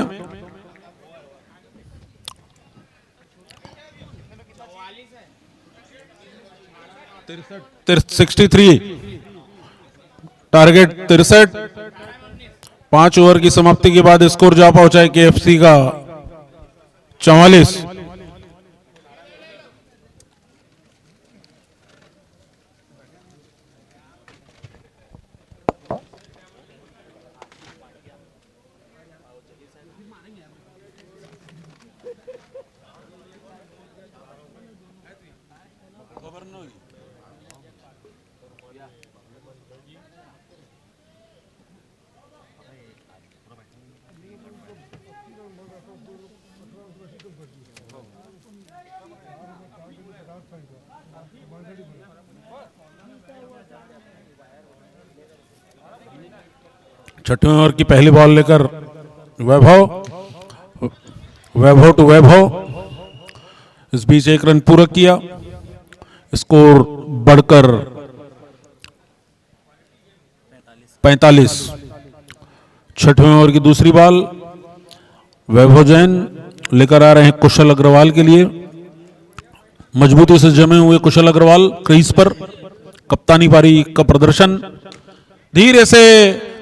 तिरसठ 63 टारगेट 63। 5 ओवर की समाप्ति के बाद स्कोर जा पहुंचा है केएफसी का 44। छठवें ओवर की पहली बॉल लेकर वैभव टू वैभव। इस बीच 1 रन पूरा किया। स्कोर बढ़कर 45। 6वें ओवर की दूसरी बॉल वैभव जैन लेकर आ रहे हैं कुशल अग्रवाल के लिए। मजबूती से जमे हुए कुशल अग्रवाल क्रीज पर कप्तानी पारी का प्रदर्शन। धीरे से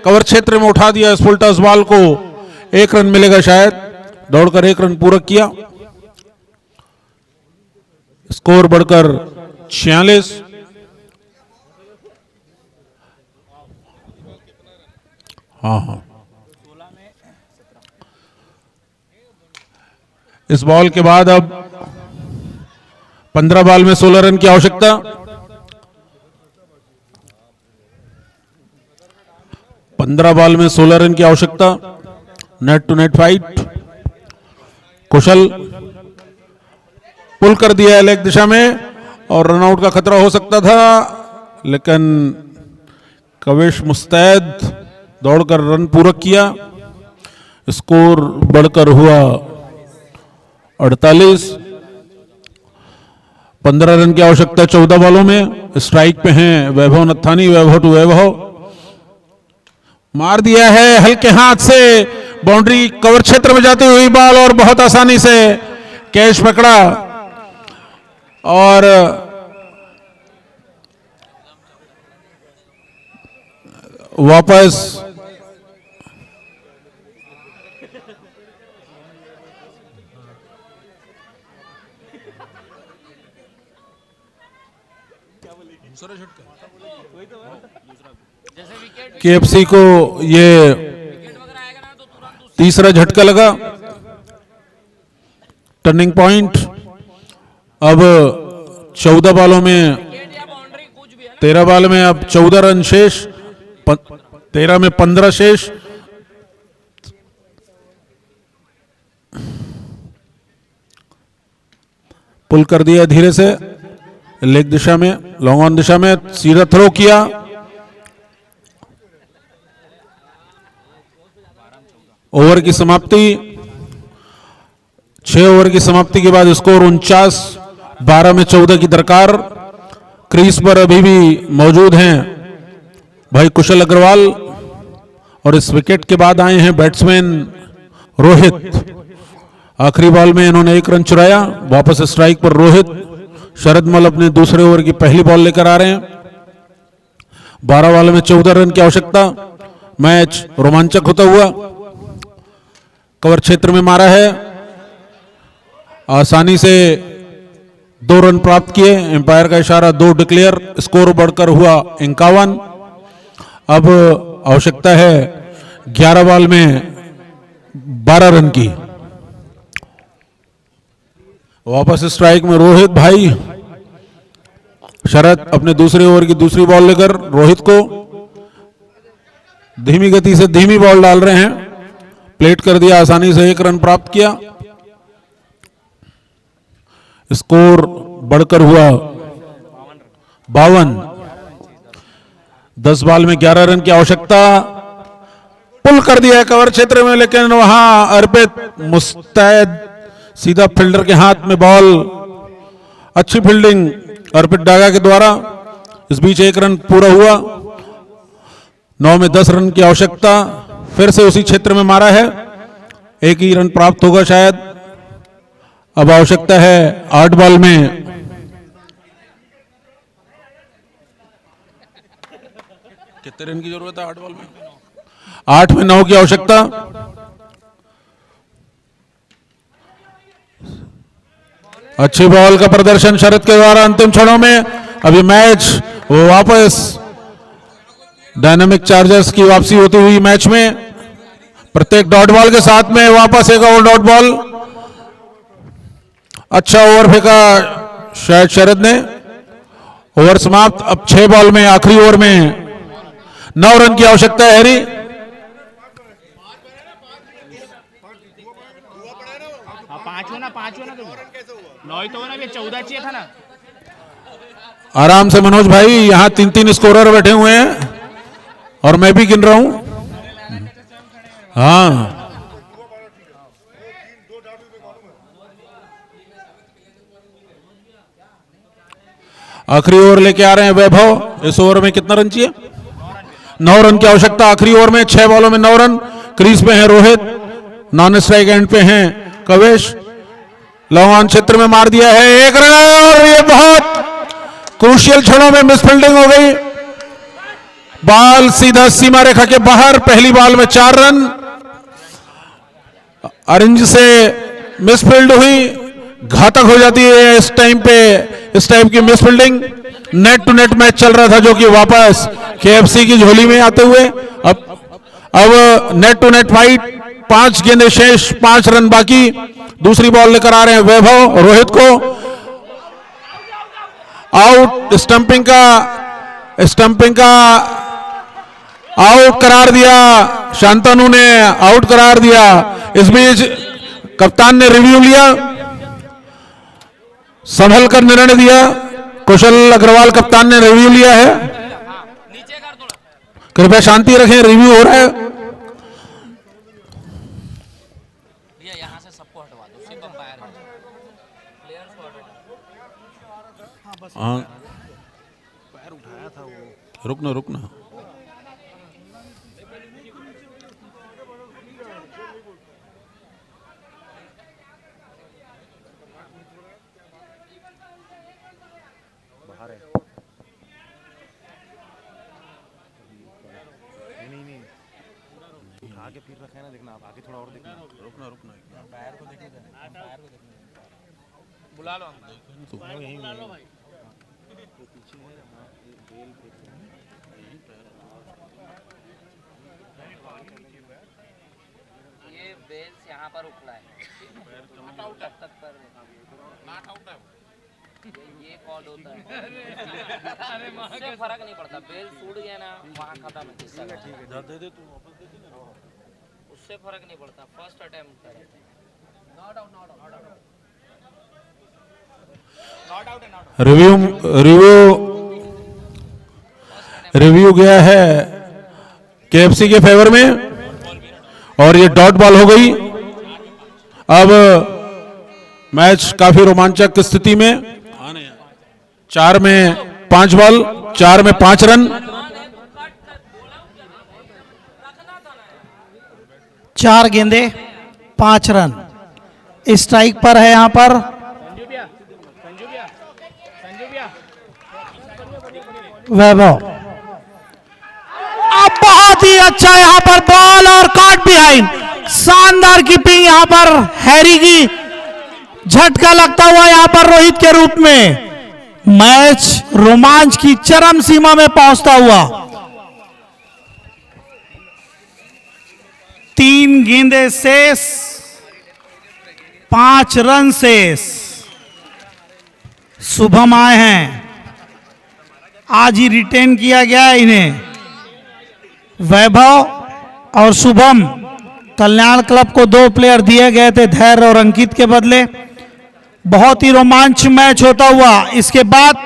कवर क्षेत्र में उठा दिया इस फुल टॉस बॉल को। 1 रन मिलेगा शायद। दौड़कर 1 रन पूरा किया। स्कोर बढ़कर 46। हाँ, इस बॉल के बाद अब 15 बॉल में 16 रन की आवश्यकता। 15 बॉल में 16 रन की आवश्यकता। Net to net fight. Kushal pull कर दिया है लेग दिशा में और रनआउट का खतरा हो सकता था, लेकिन कविश मुस्तैद दौड़कर रन पूरा किया। स्कोर बढ़कर हुआ 48। 15 रन की आवश्यकता 14 बॉलों में। स्ट्राइक पे हैं वैभव नत्थानी। वैभव टू वैभव मार दिया है हल्के हाथ से। बाउंड्री कवर क्षेत्र में जाती हुई बॉल और बहुत आसानी से कैच पकड़ा और वापस केएफसी को ये तीसरा झटका लगा। Turning point. अब 14 बॉलों में 13 बॉल में अब 14 रन शेष। 13 में 15 शेष। पुल कर दिया धीरे से लेग दिशा में, लॉन्ग ऑन दिशा में। सीधा थ्रो किया ओवर की समाप्ति, 6 ओवर की समाप्ति के बाद स्कोर 49, 12 में 14 की दरकार। क्रीज पर अभी भी मौजूद हैं भाई कुशल अग्रवाल और इस विकेट के बाद आए हैं बैट्समैन रोहित। आखिरी बॉल में इन्होंने 1 रन चुराया। वापस स्ट्राइक पर रोहित। शरद मल अपने दूसरे ओवर की पहली बॉल लेकर आ रहे हैं। 12 बॉल में 14 रन की आवश्यकता। मैच रोमांचक होता हुआ कवर क्षेत्र में मारा है, आसानी से 2 रन प्राप्त किए। एम्पायर का इशारा 2 डिक्लेयर। स्कोर बढ़कर हुआ 51। अब आवश्यकता है 11 बॉल में 12 रन की। वापस स्ट्राइक में रोहित भाई। शरद अपने दूसरे ओवर की दूसरी बॉल लेकर रोहित को धीमी गति से धीमी बॉल डाल रहे हैं। प्लेट कर दिया, आसानी से 1 रन प्राप्त किया। स्कोर बढ़कर हुआ 52। 10 बॉल में 11 रन की आवश्यकता। पुल कर दिया है कवर क्षेत्र में, लेकिन वहां अर्पित मुस्तैद सीधा फील्डर के हाथ में बॉल। अच्छी फील्डिंग अर्पित डागा के द्वारा। इस बीच 1 रन पूरा हुआ। 9 में 10 रन की आवश्यकता। फिर से उसी क्षेत्र में मारा है, 1 ही रन प्राप्त होगा शायद। अब आवश्यकता है 8 बॉल में कितने रन की जरूरत है? 8 बॉल में 8 में 9 की आवश्यकता। अच्छी बॉल का प्रदर्शन शरद के द्वारा अंतिम क्षणों में। अभी मैच वापस डायनामिक चार्जर्स की वापसी होती हुई मैच में। प्रत्येक डॉट बॉल के साथ में वापस एक और डॉट बॉल। अच्छा ओवर फेंका शायद शरद ने। ओवर समाप्त। अब 6 बॉल में आखिरी ओवर में 9 रन की आवश्यकता है। हैरी पांचवा ना 9 तो ना, 14 चाहिए था ना। आराम से मनोज भाई, यहां 3-3 स्कोरर बैठे हुए हैं और मैं भी गिन रहा हूं। हाँ, आखिरी ओवर लेके आ रहे हैं वैभव। इस ओवर में कितना रन चाहिए? 9 रन की आवश्यकता। आखिरी ओवर में 6 बॉलों में 9 रन। क्रीज पे हैं रोहित, नॉन स्ट्राइक एंड पे हैं कवेश। लॉन्ग ऑन क्षेत्र में मार दिया है, 1 रन। और ये बहुत क्रूशियल क्षणों में मिस फील्डिंग हो गई। बॉल सीधा सीमा रेखा के बाहर। पहली बॉल में 4 रन। ऑरेंज से मिस फील्ड हुई, घातक हो जाती है इस टाइम पे। इस टाइप की misfielding. Net to net match चल रहा था जो कि वापस केएफसी की झोली में आते हुए अब नेट टू नेट फाइट। 5 गेंदें शेष, 5 रन बाकी। दूसरी बॉल लेकर आ रहे हैं वैभव। रोहित को आउट, स्टंपिंग का आउट करार दिया। शांतनु ने आउट करार दिया। इस बीच कप्तान ने रिव्यू लिया, संभल कर निर्णय दिया। कुशल अग्रवाल कप्तान ने रिव्यू लिया है। कृपया शांति रखें, रिव्यू हो रहा है। यहाँ से सबको हटवा दो, सिर्फ अंपायर प्लेयर्स को हटवा। हाँ, रुकना। आगे फिर रखा है ना, देखना आप आगे थोड़ा और देखना। रुकना पैर को देखना, पैर को देखना। बुला लो यहीं भाई तो पीछे है। हाँ, बेल ये बेल्स यहाँ पर उखला है। तब तक कर नॉट आउट है। ये कॉल होता है। उससे फर्क नहीं पड़ता, बेल टूट गया ना, वहाँ खत्म है। ठीक है, दे दे तू वापस दे दे। उससे फर्क नहीं पड़ता, फर्स्ट अटेम्प्ट करे। Not out. रिव्यू गया है केएफसी के फेवर में और ये डॉट बॉल हो गई। अब मैच काफी रोमांचक स्थिति में, 4 में 5 बॉल, 4 में 5 रन। 4 गेंदे 5 रन स्ट्राइक पर है यहां पर वैभव। अब बहुत ही अच्छा यहां पर बॉल और कॉट बिहाइंड, शानदार कीपिंग यहां पर हैरी की, झटका लगता हुआ यहां पर रोहित के रूप में। मैच रोमांच की चरम सीमा में पहुंचता हुआ। 3 गेंदे शेष, 5 रन शेष। शुभम आए हैं, आज ही रिटेन किया गया है इन्हें। वैभव और शुभम, कल्याण क्लब को 2 प्लेयर दिए गए थे, धैर्य और अंकित के बदले। बहुत ही रोमांच मैच होता हुआ इसके बाद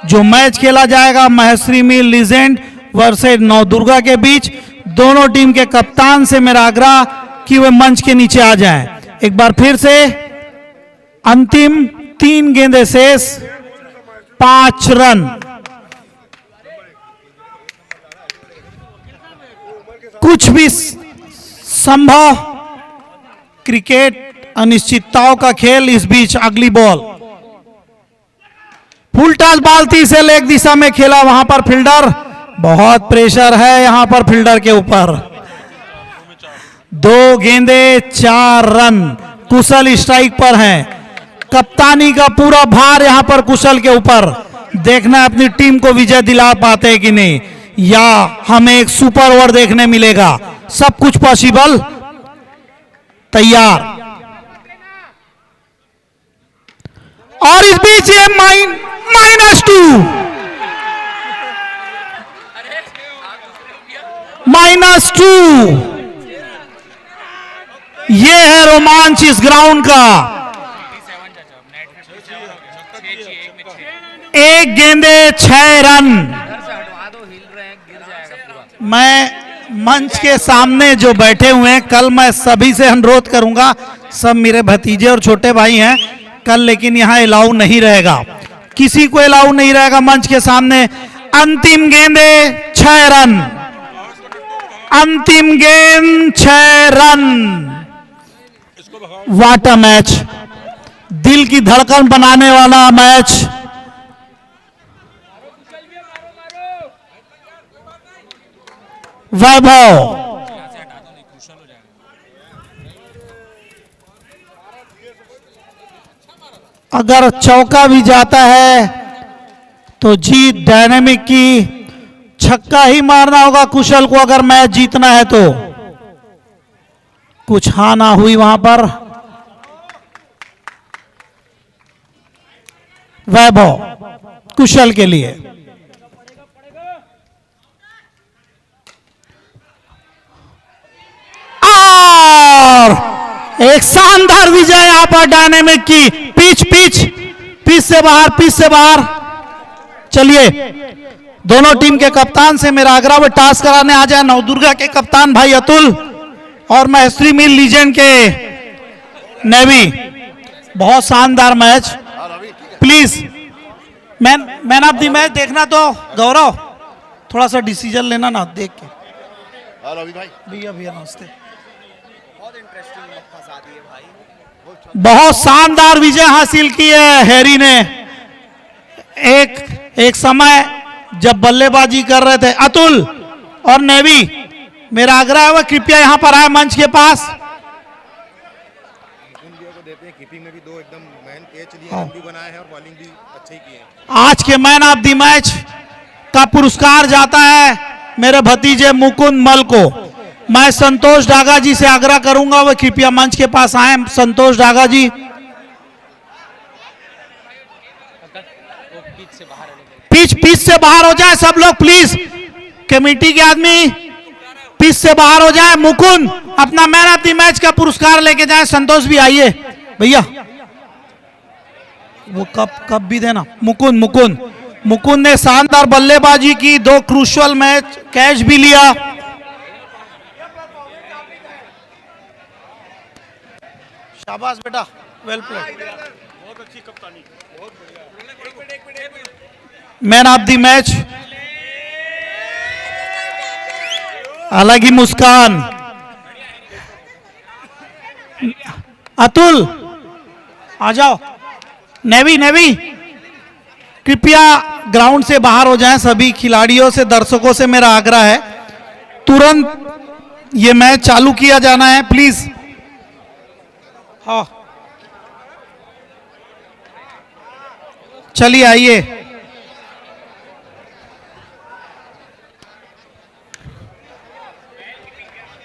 जो मैच खेला जाएगा महेश्वरी मिल लीजेंड वर्सेस नवदुर्गा के बीच। दोनों टीम के कप्तान से मेरा आग्रह कि वे मंच के नीचे आ जाएं। एक बार फिर से अंतिम 3 गेंदे शेष, 5 रन। कुछ भी संभव, क्रिकेट अनिश्चितताओं का खेल। इस बीच अगली बॉल, फुल टॉस बाल्टी से लेग दिशा में खेला, वहां पर फील्डर, बहुत प्रेशर है यहां पर फील्डर के ऊपर। 2 गेंदे 4 रन, कुशल स्ट्राइक पर हैं। कप्तानी का पूरा भार यहां पर कुशल के ऊपर। देखना है अपनी टीम को विजय दिला पाते हैं कि नहीं, या हमें एक सुपर ओवर देखने मिलेगा। सब कुछ पॉसिबल। तैयार, और इस बीच ये -2 ये है रोमांच इस ग्राउंड का। 1 गेंदे 6 रन। मैं मंच के सामने जो बैठे हुए हैं, कल मैं सभी से अनुरोध करूंगा, सब मेरे भतीजे और छोटे भाई हैं कल, लेकिन यहां अलाउ नहीं रहेगा, किसी को अलाउ नहीं रहेगा मंच के सामने। अंतिम गेंदे 6 रन, अंतिम गेंद 6 रन। व्हाट अ मैच, दिल की धड़कन बनाने वाला मैच। वैभव, अगर चौका भी जाता है तो जीत डायनेमिक की, छक्का ही मारना होगा कुशल को अगर मैच जीतना है तो। कुछ हाँ ना हुई वहां पर। वैभव कुशल के लिए, और एक शानदार विजय यहां पर डायनेमिक की। पिच से बाहर। चलिए, दोनों टीम के कप्तान से मेरा आग्रह, वो टास्क कराने आ जाए। नवदुर्गा के कप्तान भाई अतुल और महेश्वरी मिल लीजेंड के नेवी। बहुत शानदार match. Please man of the match देखना तो गौरव, थोड़ा सा डिसीजन लेना ना देख के। भैया नमस्ते। बहुत शानदार विजय हासिल की है हैरी ने। एक समय जब बल्लेबाजी कर रहे थे अतुल और नेवी, मेरा आग्रह है वह कृपया यहां पर आए मंच के पास। कीपिंग में भी 2 एकदम मैन कैच लिए, रन भी बनाए हैं और बॉलिंग भी अच्छे ही की है। आज के मैन ऑफ द मैच का पुरस्कार जाता है मेरे भतीजे मुकुंद मल को। मैं संतोष डागा जी से आग्रह करूंगा वह कृपया मंच के पास आए। संतोष डागा जी, पिच से बाहर हो जाए सब लोग प्लीज। कमेटी के आदमी पिच से बाहर हो जाए। मुकुंद अपना मैन ऑफ द मैच का पुरस्कार लेके जाए। संतोष भी आइए भैया, वो कब भी देना। मुकुंद ने शानदार बल्लेबाजी की, 2 क्रूशियल मैच कैच भी लिया। शाबाश बेटा, वेल प्लेड। बहुत अच्छी कप्तानी, बहुत बढ़िया। मैन ऑफ द मैच अलग ही मुस्कान, अतुल आ जाओ। नेवी नेवी कृपया ग्राउंड से बाहर हो जाएं। सभी खिलाड़ियों से, दर्शकों से मेरा आग्रह है, तुरंत ये मैच चालू किया जाना है, प्लीज। हाँ चलिए आइए।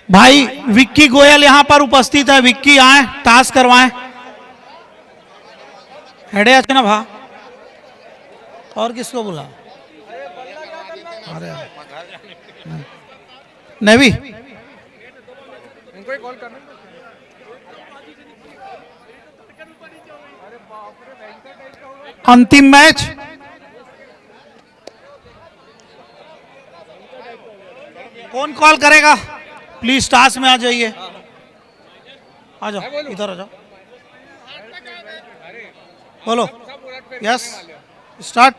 भाई विक्की गोयल यहां पर उपस्थित है, विक्की आए, टास्क करवाएं। हेडे अच्छे ना भा, और किसको बुला? अरे नेवी अंतिम मैच कौन कॉल करेगा? प्लीज टास्क में आ जाइए, आ जाओ, इधर आ जाओ, बोलो। Yes start.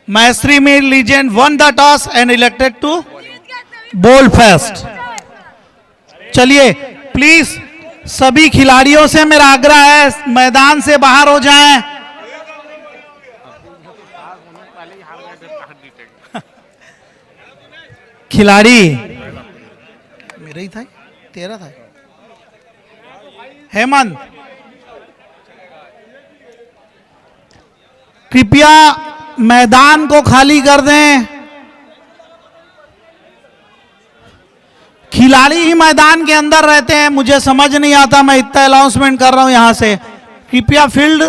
मैस्त्री में legend won the toss and elected to bowl first. चलिए प्लीज सभी खिलाड़ियों से मेरा आग्रह है, मैदान से बाहर हो जाएं। खिलाड़ी मेरा ही था, तेरा था। हेमंत कृपया मैदान को खाली कर दें। खिलाड़ी ही मैदान के अंदर रहते हैं, मुझे समझ नहीं आता, मैं इतना अनाउंसमेंट कर रहा हूं यहां से। कृपया फील्ड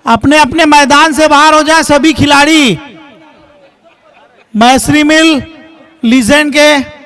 अपने अपने मैदान से बाहर हो जाएं सभी खिलाड़ी। मैस्त्री मिल लीजेंड के